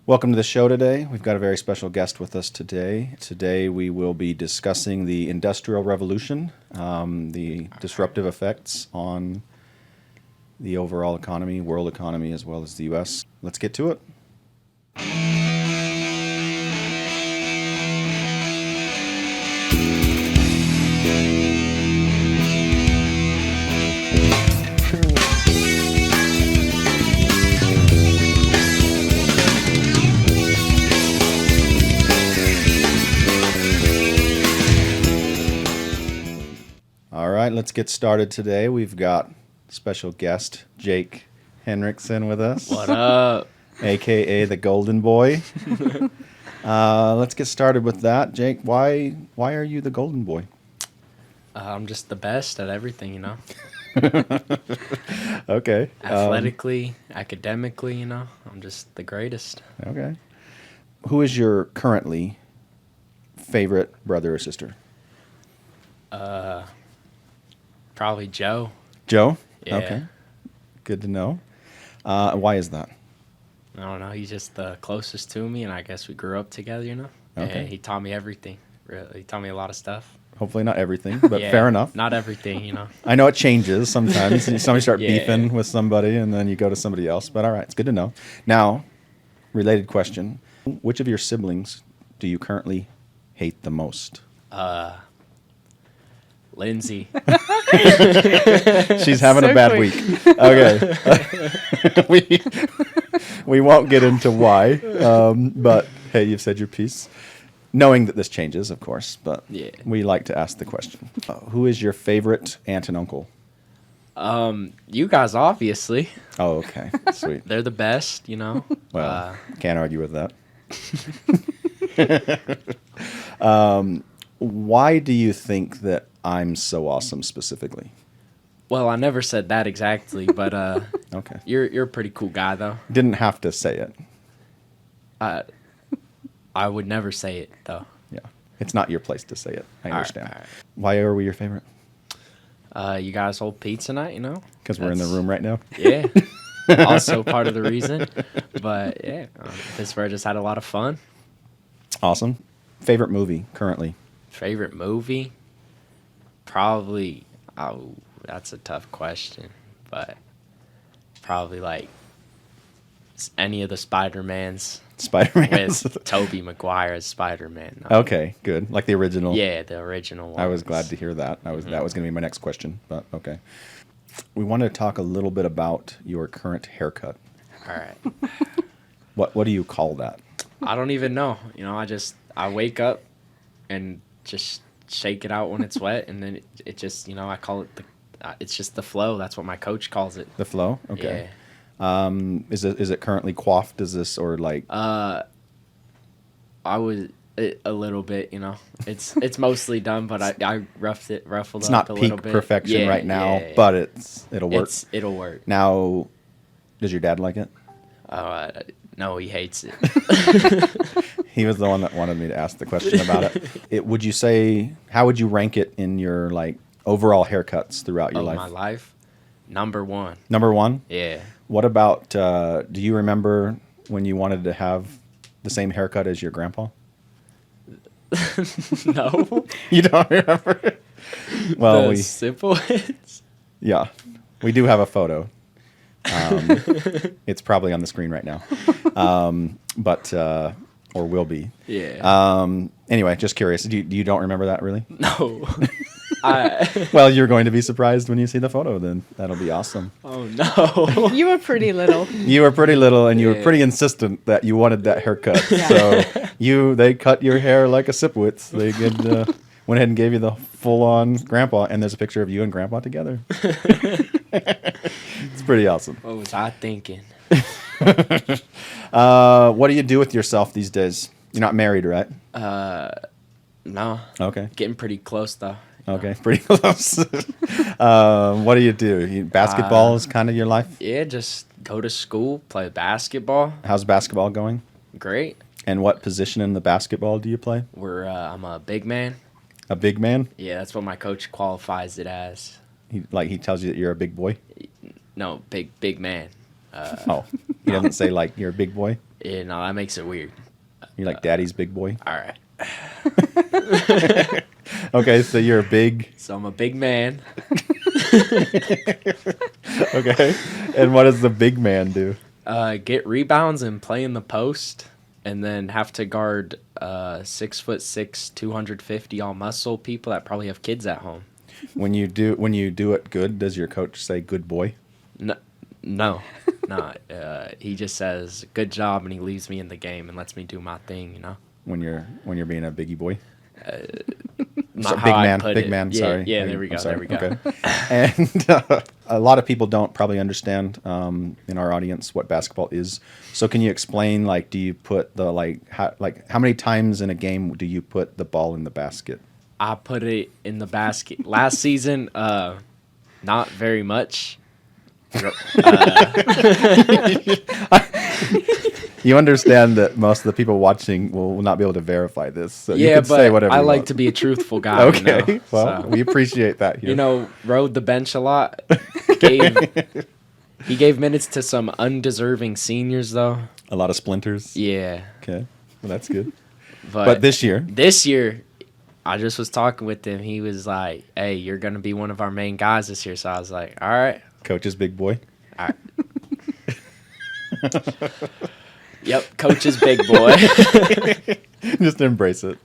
Welcome to the show today. We've got a very special guest with us today. Today we will be discussing the Industrial Revolution, the disruptive effects on the overall economy, world economy, as well as the U.S. Let's get to it. All right, let's get started today. We've got special guest Jake Henriksen with us. What up? AKA the Golden Boy. Let's get started with that. Jake, why are you the Golden Boy? I'm just the best at everything, you know. Okay. Athletically, academically, you know. I'm just the greatest. Okay. Who is your currently favorite brother or sister? Probably Joe. Joe? Yeah. Okay. Good to know. Why is that? I don't know. He's just the closest to me, and I guess we grew up together, you know. Okay. And he taught me everything. Really, he taught me a lot of stuff. Hopefully not everything, but Yeah, fair enough. Not everything, you know. I know it changes sometimes. Somebody start Yeah. beefing with somebody, and then you go to somebody else. But all right, it's good to know. Now, related question. Which of your siblings do you currently hate the most? Lindsay. She's having a So bad quick. week. Okay. we won't get into why, but hey, you've said your piece. Knowing that this changes, of course, but Yeah. we like to ask the question. Who is your favorite aunt and uncle? You guys, obviously. Oh, okay. Sweet. They're the best, you know. Well, can't argue with that. Why do you think that I'm so awesome specifically? Well, I never said that exactly, but Okay. you're a pretty cool guy, though. Didn't have to say it. I would never say it, though. Yeah. It's not your place to say it. I All right, understand. all right. Why are we your favorite? You guys hold pizza night, you know? Because we're in the That's- room right now. Yeah. Also part of the reason. But yeah, Pittsburgh just had a lot of fun. Awesome. Favorite movie currently? Favorite movie? Probably, oh, that's a tough question. But probably like any of the Spider-Mans Spider-Man. with Tobey Maguire as Spider-Man. No. Okay, good. Like the original. Yeah, the original one. I was glad to hear that. That was going to be my next question, but okay. We wanted to talk a little bit about your current haircut. All right. What do you call that? I don't even know. You know, I wake up and just shake it out when it's wet, and then it just, you know, I call it it's just the flow. That's what my coach calls it. The flow? Okay. Yeah. Is it currently coiffed? Is this or like? I was a little bit, you know. It's mostly done, but I ruffled It's up not a peak little bit. perfection Yeah, right now, yeah. but it'll work. It'll work. Now, does your dad like it? No, he hates it. He was the one that wanted me to ask the question about it. Would you say, how would you rank it in your like overall haircuts throughout your life? My life, number one. Number one? Yeah. What about, do you remember when you wanted to have the same haircut as your grandpa? No. You don't remember? Well, The simple ones. yeah, we do have a photo. It's probably on the screen right now, but or will be. Yeah. Anyway, just curious. You don't remember that really? No. Well, you're going to be surprised when you see the photo. Then that'll be awesome. Oh no. You were pretty little. You were pretty little, and you were Yeah. pretty insistent that you wanted that haircut. Yeah. So they cut your hair like a Sipowicz. They went ahead and gave you the full-on grandpa, and there's a picture of you and grandpa together. It's pretty awesome. What was I thinking? What do you do with yourself these days? You're not married, right? No. Okay. Getting pretty close though. you know. Okay, pretty close. What do? Basketball is kind of your life? Yeah, just go to school, play basketball. How's basketball going? Great. And what position in the basketball do you play? I'm a big man. A big man? Yeah, that's what my coach qualifies it as. He tells you that you're a big boy? No, big man. Oh, He doesn't say like you're a big boy. Yeah, no, that makes it weird. You're like daddy's big boy. All right. Okay, so you're a big. So I'm a big man. Okay, and what does the big man do? Get rebounds and play in the post, and then have to guard 6'6", 250 all muscle people that probably have kids at home. When you do it good, does your coach say "good boy"? No. He just says good job, and he leaves me in the game and lets me do my thing. You know. When you're being a biggie boy. Not big how I man, put big it. man. Yeah, Sorry. Yeah, there we go. I'm sorry. There we go. Okay. And a lot of people don't probably understand in our audience what basketball is. So can you explain? Like, do you put the how many times in a game do you put the ball in the basket? I put it in the basket last season. Not very much. You understand that most of the people watching will not be able to verify this. So you Yeah, can say but whatever I you like want. to be a truthful guy. Okay. You know? Well, So, we appreciate that here. you know, rode the bench a lot. He gave minutes to some undeserving seniors, though. A lot of splinters. Yeah, Okay. Well, that's good. but this year, I just was talking with him. He was like, "Hey, you're gonna be one of our main guys this year." So I was like, "All right, coach's big boy. all right." Yep, coach's big boy. Just embrace it.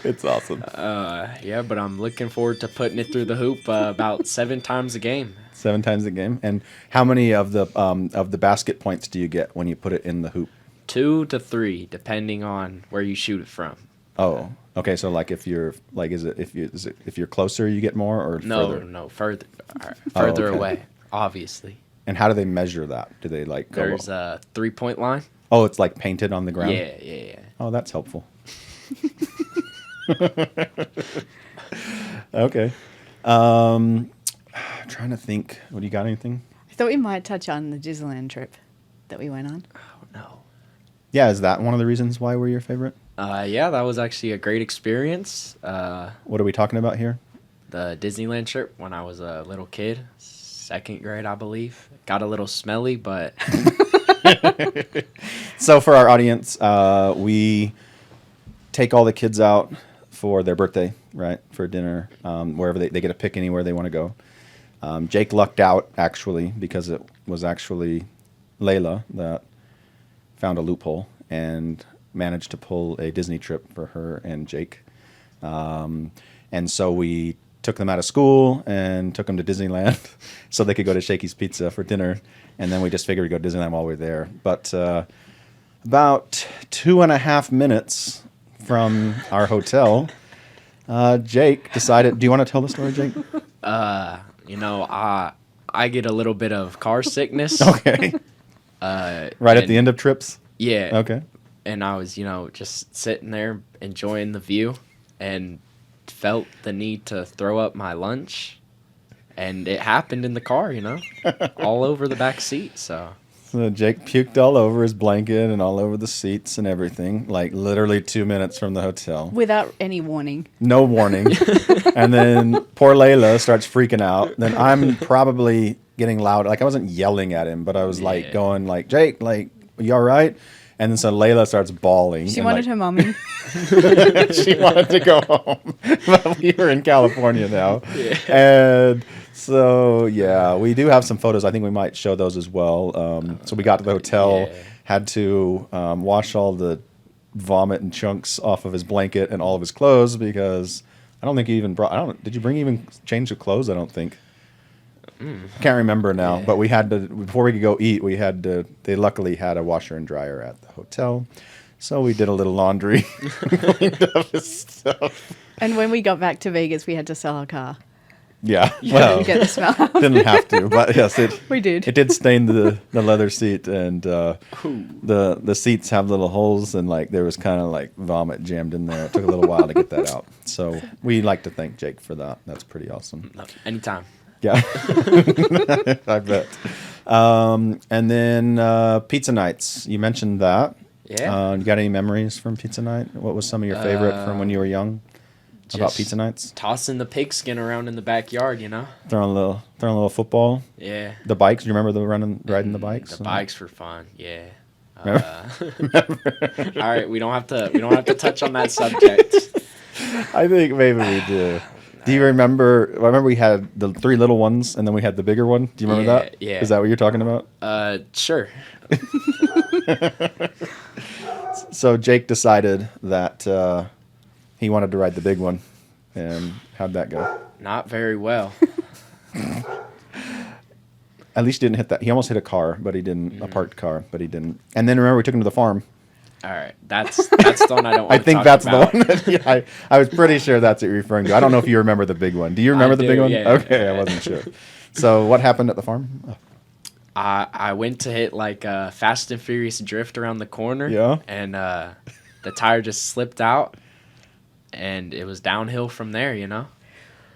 It's awesome. Yeah, but I'm looking forward to putting it through the hoop about 7 times a game. 7 times a game. And how many of the basket points do you get when you put it in the hoop? 2 to 3, depending on where you shoot it from. Oh, okay. So like if you're like, if you're closer, you get more, or further? No, further Oh, okay. away, obviously. And how do they measure that? Do they like go? There's a 3-point line. Oh, it's like painted on the ground. Yeah. Oh, that's helpful. Okay. Trying to think. What do you got? Anything? I thought we might touch on the Disneyland trip that we went on. Oh no. Yeah, is that one of the reasons why we're your favorite? Yeah, that was actually a great experience. What are we talking about here? The Disneyland trip when I was a little kid, 2nd grade, I believe. Got a little smelly, but So for our audience, we take all the kids out for their birthday, right, for dinner, wherever they get to pick anywhere they want to go. Jake lucked out, actually, because it was actually Layla that found a loophole and managed to pull a Disney trip for her and Jake. And so we took them out of school and took them to Disneyland so they could go to Shakey's Pizza for dinner. And then we just figured we'd go to Disneyland while we were there. But about 2.5 minutes from our hotel, Jake decided... Do you want to tell the story, Jake? you know, I get a little bit of car sickness. Okay. Right at the end of trips? Yeah. Okay. And I was, just sitting there enjoying the view and felt the need to throw up my lunch. And it happened in the car, all over the back seat. So Jake puked all over his blanket and all over the seats and everything, like literally 2 minutes from the hotel. Without any warning. No warning. And then poor Layla starts freaking out. Then I'm probably getting loud. Like I wasn't yelling at him, but I was like going like, Jake, like, you all right? And then so Layla starts bawling. She wanted her mommy. She wanted to go home. But we were in California now. Yeah. And so, yeah, we do have some photos. I think we might show those as well. So we got to the hotel, had to wash all the vomit and chunks off of his blanket and all of his clothes because I don't think he even brought, did you bring even change of clothes? I don't think. I can't remember now, but we had to, before we could go eat, they luckily had a washer and dryer at the hotel. So we did a little laundry, cleaned up his stuff. And when we got back to Vegas, we had to sell our car. Yeah, well, Get the smell out. didn't have to, but yes, We did. It did stain the leather seat, and the seats have little holes, and like there was kind of like vomit jammed in there. It took a little while to get that out. So we like to thank Jake for that. That's pretty awesome. Anytime. Yeah, I bet. And then pizza nights. You mentioned that. Yeah. You got any memories from pizza night? What was some of your favorite from when you were young? about Just pizza nights? tossing the pigskin around in the backyard, Throwing a little football. Yeah. The bikes. You remember riding the bikes? The bikes were fun. Yeah. Remember? All right, we don't have to touch on that subject. I think maybe we do. Do you remember? I remember we had the 3 little ones, and then we had the bigger one. Do you remember that? Yeah. Is that what you're talking about? Sure. So Jake decided that he wanted to ride the big one, and how'd that go? Not very well. At least he didn't hit that. He almost hit a car, but he didn't. A parked car, but he didn't. And then remember, we took him to the farm. All right, that's the one I don't want I to think talk that's about. the one. That, I was pretty sure that's what you're referring to. I don't know if you remember the big one. Do you remember the big do, one? yeah. Okay, I wasn't sure. So what happened at the farm? Oh, I went to hit like a Fast and Furious drift around the corner. Yeah. And the tire just slipped out, and it was downhill from there.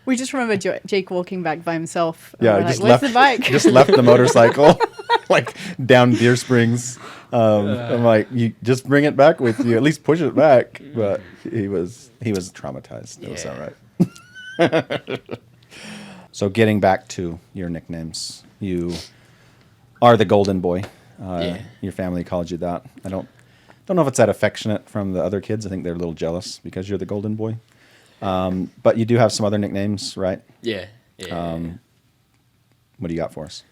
We just remember Jake walking back by himself. And yeah, we're he just like, where's left the bike? Just left the motorcycle like down Deer Springs. I'm like, you just bring it back with you. At least push it back. But he was traumatized. It was all right. So getting back to your nicknames, you are the golden boy. Yeah. Your family called you that. I don't know if it's that affectionate from the other kids. I think they're a little jealous because you're the golden boy. But you do have some other nicknames, right? Yeah. What do you got for us?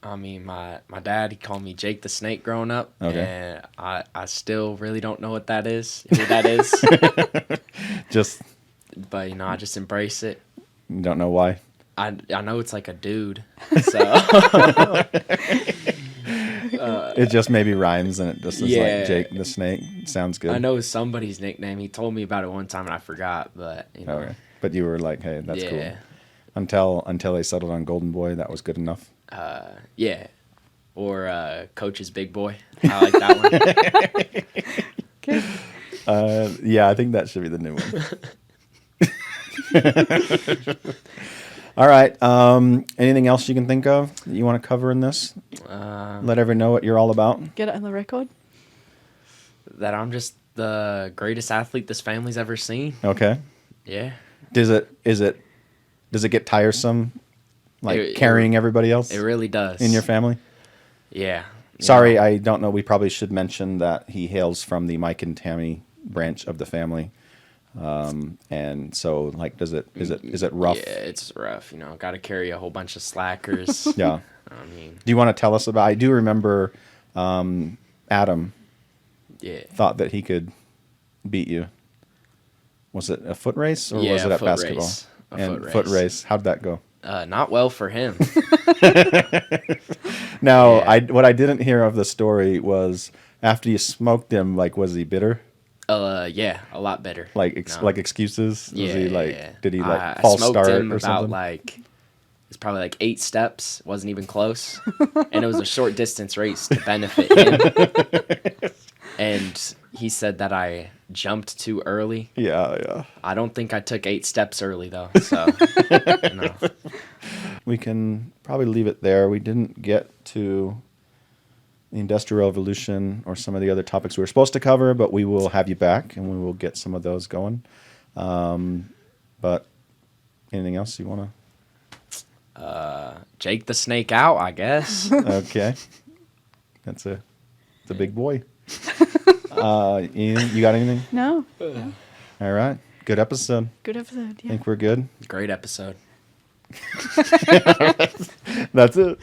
I mean, my dad, he called me Jake the Snake growing up. Okay. And I still really don't know what that is, who that is. Just But, I just embrace it. you don't know why. I know it's like a dude. So, It just maybe rhymes and it just is Yeah. like Jake the Snake. Sounds good. I know it's somebody's nickname. He told me about it one time and I forgot, but, Okay. But you were like, hey, that's cool. Yeah. Until they settled on Golden Boy, that was good enough. Yeah. Or Coach's Big Boy. I like that one. Yeah, I think that should be the new one. All right. Anything else you can think of that you want to cover in this? Let everyone know what you're all about. Get it on the record. That I'm just the greatest athlete this family's ever seen. Okay. Yeah. Does it get tiresome, like It- carrying everybody else It really does. in your family? Yeah. Sorry, I don't know. We probably should mention that he hails from the Mike and Tammy branch of the family. And so, like, is it rough? Yeah, it's rough. Got to carry a whole bunch of slackers. Yeah. I mean, Do you want to tell us about? I do remember Adam yeah. thought that he could beat you. Was it a foot race or Yeah, was it a at foot basketball? race. A And foot race. How'd that go? Not well for him. Now, Yeah. what I didn't hear of the story was after you smoked him, like, was he bitter? Yeah, a lot better. Like No. like excuses? Was Yeah, he like? yeah. Did he like I false smoked start him or about something? like it's probably like 8 steps. Wasn't even close, and it was a short distance race to benefit him. And he said that I jumped too early. Yeah. I don't think I took 8 steps early though. So no. We can probably leave it there. We didn't get to the Industrial Revolution or some of the other topics we were supposed to cover, but we will have you back and we will get some of those going. But anything else you want Jake the Snake out, I guess. to? Okay. It's a big boy. Ian, you got anything? No. All right. Good episode. Good episode. I Yeah. think we're good. Great episode. That's it.